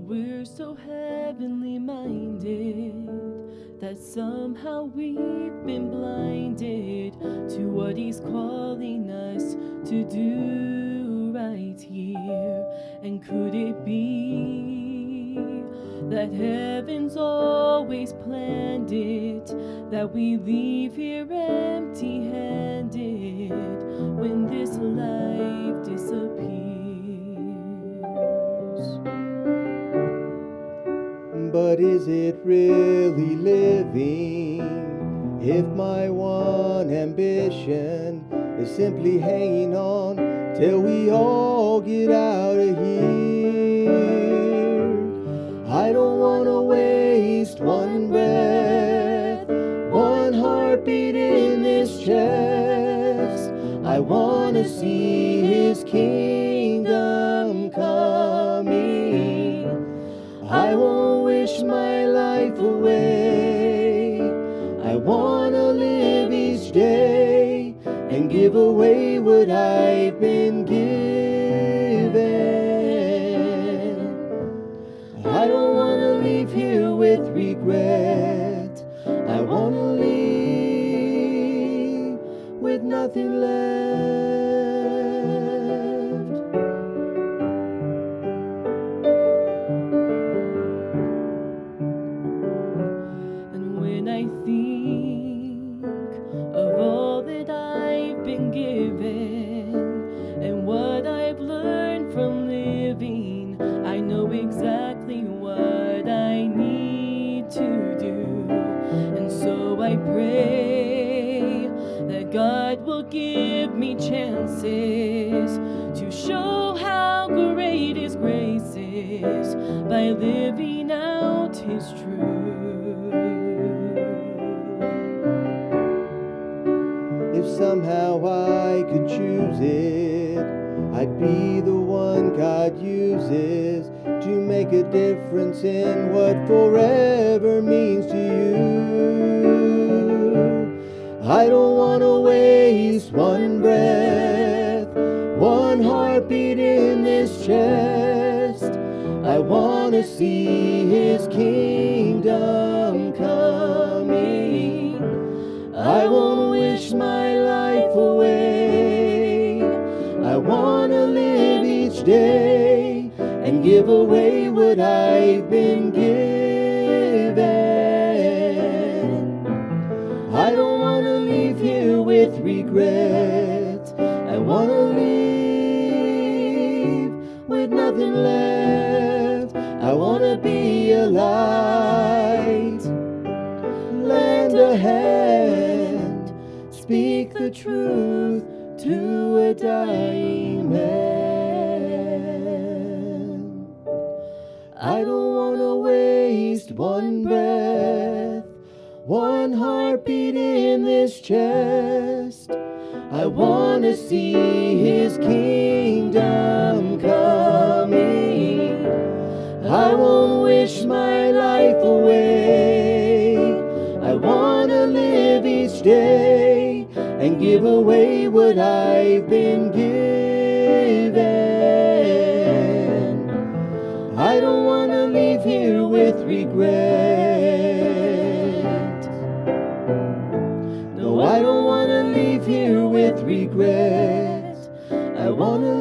We're so heavenly minded that somehow we've been blinded to what He's calling us to do right here. And could it be that heaven's always planned it, that we leave here empty-handed when this life disappears? But is it really living if my one ambition is simply hanging on till we all get out of here? I don't want to waste one breath, one heartbeat in this chest. I want to see His kingdom coming. I won't wish my life away. I want to live each day and give away what I've been given. I don't want to leave here with regret. I want to leave with nothing left. When I think of all that I've been given and what I've learned from living, I know exactly what I need to do. And so I pray that God will give me chances to show how great His grace is by living out His truth. If somehow I could choose it, I'd be the one God uses to make a difference in what forever means to you. I don't want to waste one breath, one heartbeat in this chest. I want to see His kingdom coming. I won't wish my life away. I want to live each day and give away what I've been given. I don't want to leave here with regret. I want to leave with nothing left. I want to be a light, lend a hand, speak the truth to a dying man. I don't want to waste one breath, one heartbeat in this chest. I want to see His kingdom coming. I won't wish my life away. I want to live each day and give away what I've been given. I don't want to leave here with regret. No, I don't want to leave here with regret. I want to